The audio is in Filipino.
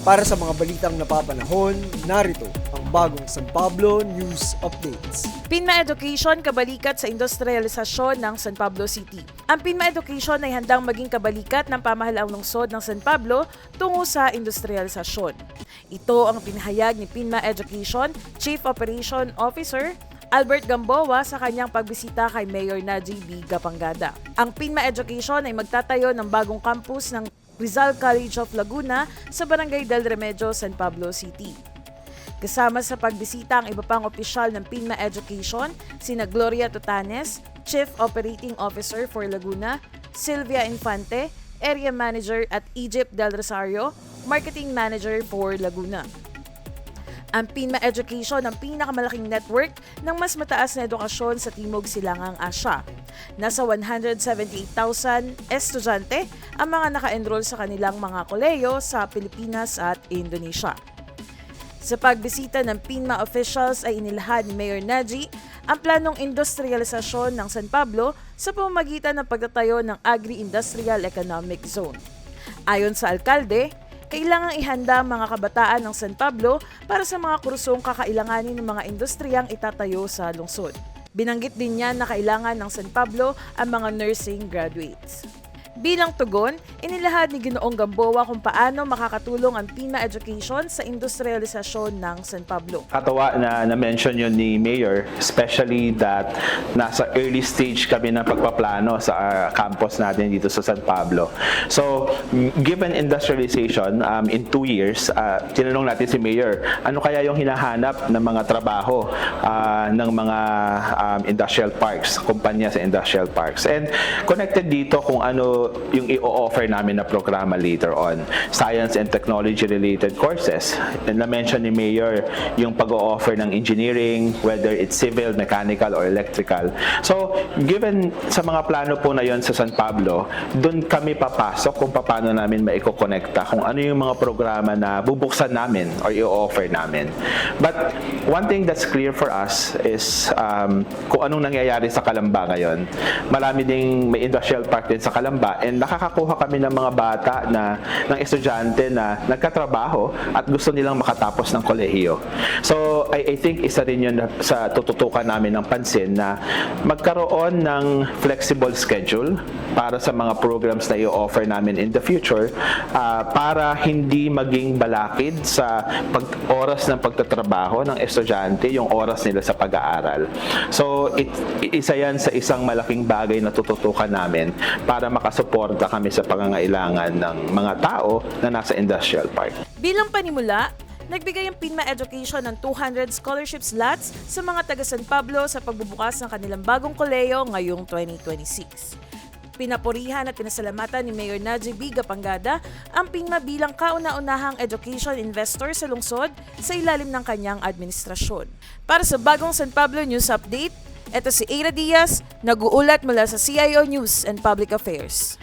Para sa mga balitang napapanahon, narito ang bagong San Pablo News Updates. PINMA Education kabalikat sa industrialisasyon ng San Pablo City. Ang PINMA Education ay handang maging kabalikat ng pamahalaang lungsod ng San Pablo tungo sa industrialisasyon. Ito ang pinahayag ni PINMA Education Chief Operation Officer Albert Gamboa sa kanyang pagbisita kay Mayor Najib B. Gapangada. Ang PINMA Education ay magtatayo ng bagong campus ng Rizal College of Laguna sa Barangay del Remedio, San Pablo City. Kasama sa pagbisita ang iba pang opisyal ng PINMA Education, sina Gloria Tutanes, Chief Operating Officer for Laguna, Sylvia Infante, Area Manager at Egypt Del Rosario, Marketing Manager for Laguna. Ang PINMA Education ang pinakamalaking network ng mas mataas na edukasyon sa Timog Silangang Asya. Nasa 178,000 estudyante ang mga naka-enroll sa kanilang mga kolehiyo sa Pilipinas at Indonesia. Sa pagbisita ng PINMA officials ay inilahad ni Mayor Naji ang planong industrialisasyon ng San Pablo sa pamamagitan ng pagtatayo ng Agri-Industrial Economic Zone. Ayon sa alkalde, kailangang ihanda ang mga kabataan ng San Pablo para sa mga kursong kakailanganin ng mga industriyang itatayo sa lungsod. Binanggit din niya na kailangan ng San Pablo ang mga nursing graduates. Bilang tugon, inilahad ni Ginoong Gamboa kung paano makakatulong ang PINMA Education sa industrialisasyon ng San Pablo. Katawa na na-mention yun ni Mayor, especially that nasa early stage kami ng pagpaplano sa campus natin dito sa San Pablo. So, given industrialization, in 2 years, tinanong natin si Mayor, ano kaya yung hinahanap ng mga trabaho ng mga industrial parks, kumpanya sa industrial parks. And connected dito kung ano yung i-offer namin na programa later on. Science and technology related courses. And na-mention ni Mayor yung pag-o-offer ng engineering, whether it's civil, mechanical, or electrical. So, given sa mga plano po na yon sa San Pablo, doon kami papasok kung paano namin maiko-connecta, kung ano yung mga programa na bubuksan namin or i-offer namin. But one thing that's clear for us is kung anong nangyayari sa Calamba ngayon. Marami ding may industrial park din sa Calamba and nakakakuha kami ng mga bata ng estudyante na nagkatrabaho at gusto nilang makatapos ng kolehiyo. So, I think isa rin yun sa tututukan namin ng pansin na magkaroon ng flexible schedule para sa mga programs na i-offer namin in the future para hindi maging balakid sa oras ng pagtatrabaho ng estudyante yung oras nila sa pag-aaral. So, isa yan sa isang malaking bagay na tututukan namin para makasuporta kami sa pangangailangan ng mga tao na nasa industrial park. Bilang panimula, nagbigay ang PINMA Education ng 200 scholarship slots sa mga taga San Pablo sa pagbubukas ng kanilang bagong kolehiyo ngayong 2026. Pinapurihan at pinasalamatan ni Mayor Najib B. Gapangada ang PINMA bilang kauna-unahang education investor sa lungsod sa ilalim ng kanyang administrasyon. Para sa bagong San Pablo News Update, ito si Eira Diaz, nag-uulat mula sa CIO News and Public Affairs.